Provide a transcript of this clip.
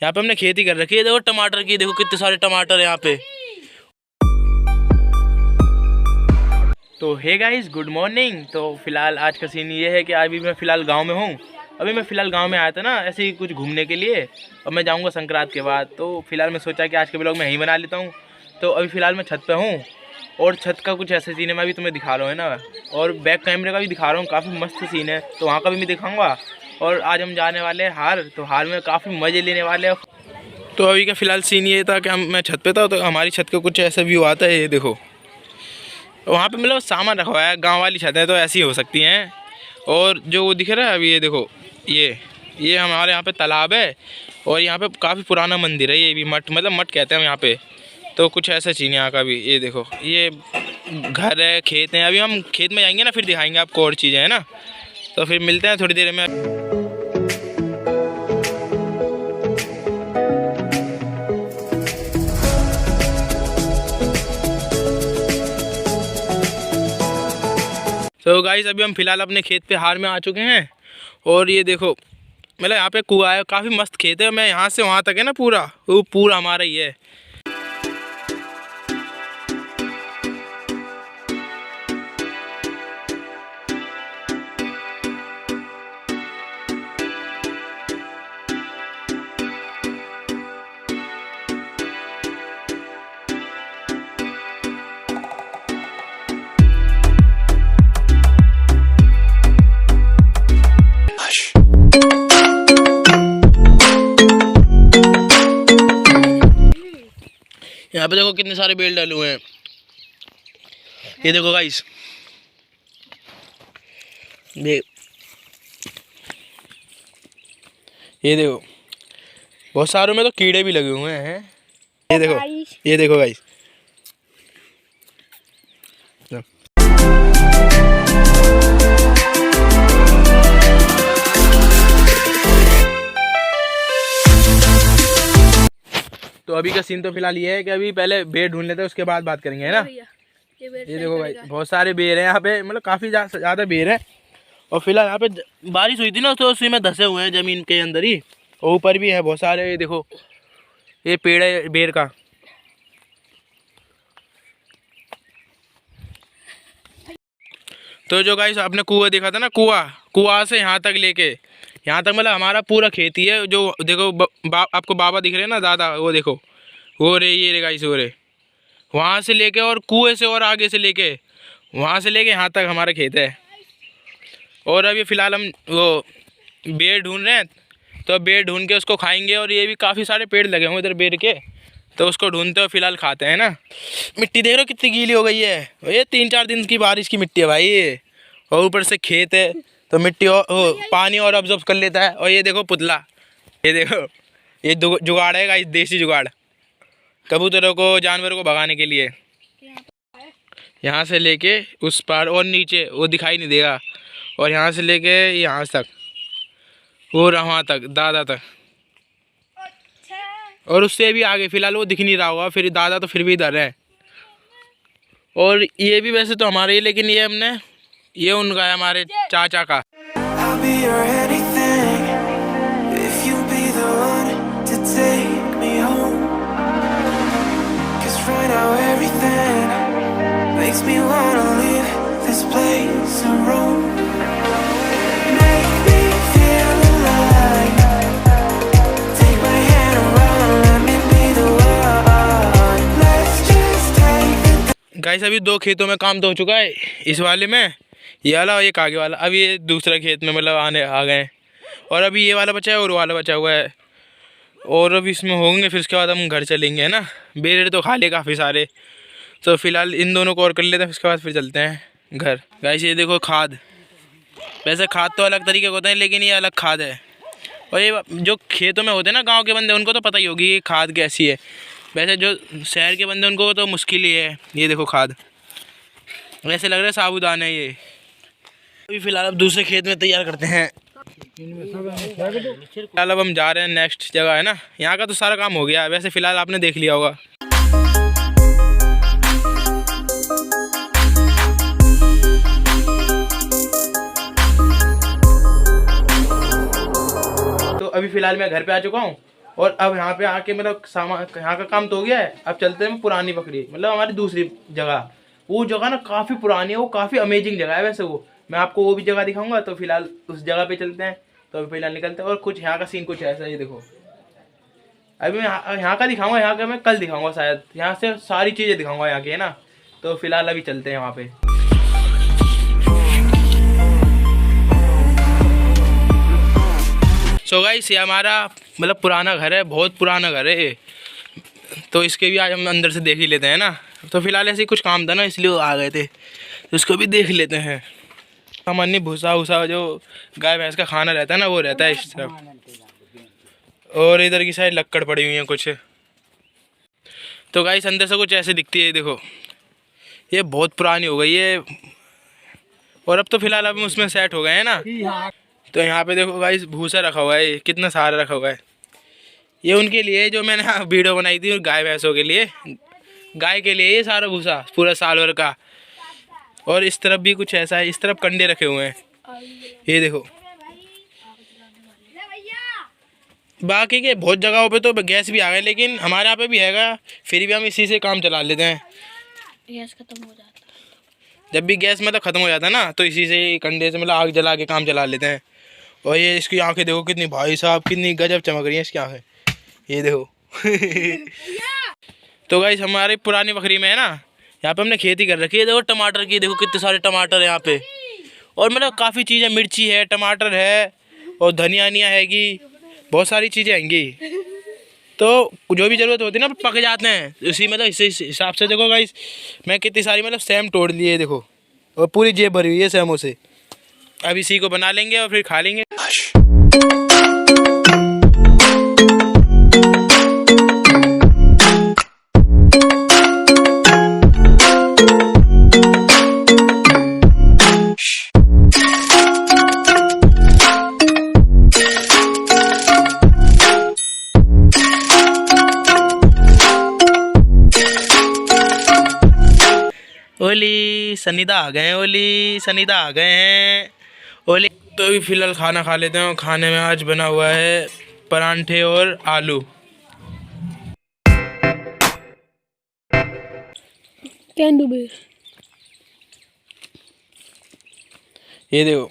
यहाँ पे हमने खेती कर रखी है। देखो टमाटर की, देखो कितने सारे टमाटर है यहाँ पे। तो हे गाइस, गुड मॉर्निंग। तो फिलहाल आज का सीन ये है कि अभी मैं फ़िलहाल गांव में हूँ। अभी मैं फ़िलहाल गांव में आया था ना ऐसे ही कुछ घूमने के लिए, और मैं जाऊँगा संक्रांत के बाद। तो फिलहाल मैं सोचा कि आज के ब्लॉग में यहीं बना लेता हूँ। तो अभी फ़िलहाल मैं छत पे हूँ, और छत का कुछ ऐसे सीन है, मैं भी तुम्हें दिखा रहा हूँ है ना, और बैक कैमरे का भी दिखा रहा हूँ। काफ़ी मस्त सीन है, तो वहाँ का भी मैं दिखाऊँगा। और आज हम जाने वाले हैं हार, तो हार में काफ़ी मज़े लेने वाले हैं। तो अभी का फ़िलहाल सीन ये था कि मैं छत पे था, तो हमारी छत का कुछ ऐसा व्यू आता है। ये देखो वहाँ पे मतलब सामान रखा हुआ है, गांव वाली छतें तो ऐसी हो सकती हैं। और जो वो दिख रहा है अभी, ये देखो, ये हमारे यहाँ पे तालाब है, और यहाँ पे काफ़ी पुराना मंदिर है। ये भी मठ, मतलब मठ कहते हैं हम यहाँ पे। तो कुछ ऐसा चीज़ यहाँ का भी, ये देखो, ये घर है, खेत हैं। अभी हम खेत में जाएंगे ना, फिर दिखाएंगे आपको और चीज़ें, है ना। तो फिर मिलते हैं थोड़ी देर में। तो गाइस अभी हम फ़िलहाल अपने खेत पे हार में आ चुके हैं। और ये देखो, मतलब यहाँ पे कुआं है, काफ़ी मस्त खेत है। मैं यहाँ से वहाँ तक है ना, पूरा वो पूरा हमारा ही है। यहाँ पे देखो कितने सारे बेल डाले हुए हैं। ये देखो गाइस, ये देखो, बहुत सारों में तो कीड़े भी लगे हुए हैं। ये देखो, ये देखो गाइस। तो अभी का सीन तो फिलहाल ये है कि अभी पहले बेर ढूंढ लेते हैं, उसके बाद बात करेंगे, है ना। ये देखो भाई, बहुत सारे बेर हैं यहाँ पे, मतलब काफ़ी ज़्यादा बेर है। और फिलहाल यहाँ पे बारिश हुई थी ना, तो उसी में धंसे हुए हैं ज़मीन के अंदर ही। और ऊपर भी है बहुत सारे, ये देखो, ये पेड़ है बेर का। तो जो गाइस आपने कुआं देखा था ना, कुआं से यहाँ तक लेके, यहाँ तक मतलब हमारा पूरा खेती है। जो देखो आपको बाबा दिख रहे हैं ना, दादा, वो देखो, वो रे, ये रे गाइस, वो रे, वहाँ से लेके और कुएं से और आगे से लेके, वहाँ से लेके यहाँ तक हमारा खेत है। और अभी फ़िलहाल हम वो बेर ढूंढ रहे हैं, तो बेर ढूंढ के उसको खाएंगे। और ये भी काफ़ी सारे पेड़ लगे हुए इधर बेर के, तो उसको ढूंढते हुए फ़िलहाल खाते हैं ना। मिट्टी देख रहे हो कितनी गीली हो गई है, ये 3-4 दिन की बारिश की मिट्टी है भाई ये। और ऊपर से खेत है, तो मिट्टी और पानी और अब्जॉर्ब कर लेता है। और ये देखो पुतला, ये देखो, ये जुगाड़ है गाइस, देसी जुगाड़, कबूतरों को, जानवरों को भगाने के लिए। यहाँ से लेके उस पार और नीचे वो दिखाई नहीं देगा, और यहाँ से लेके यहाँ तक, वो वहाँ तक, दादा तक, और उससे भी आगे फ़िलहाल वो दिख नहीं रहा होगा। फिर दादा तो फिर भी इधर है। और ये भी वैसे तो हमारे ही, लेकिन ये हमने, ये उनका है, हमारे चाचा का। गाइस अभी 2 खेतों में काम तो हो चुका है, इस वाले में ये वाला और एक आगे वाला। अभी ये दूसरा खेत में मतलब आ गए हैं, और अभी ये वाला बचा है और वाला बचा हुआ है। और अभी इसमें होंगे, फिर उसके बाद हम घर चलेंगे, है ना। बेर तो खा ले काफ़ी सारे, तो फिलहाल इन दोनों को और कर लेते हैं, उसके बाद फिर चलते हैं घर। गाइस ये देखो खाद, वैसे खाद तो अलग तरीके के होते हैं, लेकिन ये अलग खाद है। और ये जो खेतों में होते हैं ना गाँव के बंदे, उनको तो पता ही होगी ये खाद कैसी है। वैसे जो शहर के बंदे, उनको तो मुश्किल ही है। ये देखो खाद, वैसे लग रहा है साबूदाना ये। अभी फ़िलहाल अब दूसरे खेत में तैयार करते हैं। फिलहाल अब हम जा रहे हैं नेक्स्ट जगह, है ना। यहाँ का तो सारा काम हो गया, वैसे फ़िलहाल आपने देख लिया होगा। तो अभी फ़िलहाल मैं घर पे आ चुका हूँ, और अब यहाँ पे आके मतलब सामान यहाँ का काम तो हो गया है। अब चलते हैं पुरानी बकरी, मतलब हमारी दूसरी जगह। वो जगह ना काफ़ी पुरानी है, वो काफ़ी अमेजिंग जगह है वैसे वो। मैं आपको वो भी जगह दिखाऊंगा। तो फिलहाल उस जगह पे चलते हैं। तो अभी फिलहाल निकलते हैं। और कुछ यहाँ का सीन कुछ ऐसा ही देखो। अभी मैं यहाँ का दिखाऊंगा, यहाँ का मैं कल दिखाऊंगा शायद। यहाँ से सारी चीज़ें दिखाऊंगा यहाँ की, है ना। तो फिलहाल अभी चलते हैं वहाँ पे। सो गाइस ये हमारा मतलब पुराना घर है, बहुत पुराना घर है ये। तो इसके भी आज हम अंदर से देख ही लेते हैं ना। तो फिलहाल ऐसे ही कुछ काम था ना, इसलिए वो आ गए थे। तो इसको भी देख लेते हैं। सामान्य भूसा वूसा जो गाय भैंस का खाना रहता है ना, वो रहता है इस तरफ। और इधर की साइड लक्कड़ पड़ी हुई है कुछ। तो गाइस अंदर से कुछ ऐसे दिखती है, देखो ये बहुत पुरानी हो गई है। और अब तो फिलहाल अब उसमें सेट हो गए हैं ना। तो यहाँ पे देखो गाइस भूसा रखा हुआ है, कितना सारा रखा हुआ है। ये उनके लिए जो मैंने वीडियो बनाई थी गाय भैंसों के लिए, गाय के लिए ये सारा भूसा पूरा साल भर का। और इस तरफ भी कुछ ऐसा है, इस तरफ कंडे रखे हुए हैं, ये देखो। बाकी के बहुत जगहों पे तो गैस भी आ गए, लेकिन हमारे यहाँ पे भी हैगा, फिर भी हम इसी से काम चला लेते हैं। गैस खत्म हो जाता है। जब भी गैस मतलब ख़त्म हो जाता है ना, तो इसी से कंडे से मतलब आग जला के काम चला लेते हैं। और ये इसकी आंखें देखो कितनी, भाई साहब कितनी गजब चमक रही है इसकी आंखें, ये देखो। तो गाइस हमारी पुरानी बकरी में है ना, यहाँ पे हमने खेती कर रखी है। देखो टमाटर की, देखो कितने सारे टमाटर है यहाँ पे। और मतलब काफ़ी चीज़ें, मिर्ची है, टमाटर है, और धनिया वनिया हैगी, बहुत सारी चीज़ें आएंगी। तो जो भी ज़रूरत होती है ना पक जाते हैं उसी मतलब इस हिसाब से। देखो गाइस मैं कितनी सारी मतलब सेम तोड़ लिए देखो, और पूरी जेब भरी हुई है सेमों से। अब इसी को बना लेंगे और फिर खा लेंगे। ओली सनीदा आ गए हैं, ओली सनीदा आ गए हैं ओली। तो अभी फ़िलहाल खाना खा लेते हैं। और खाने में आज बना हुआ है परांठे और आलू। ये देखो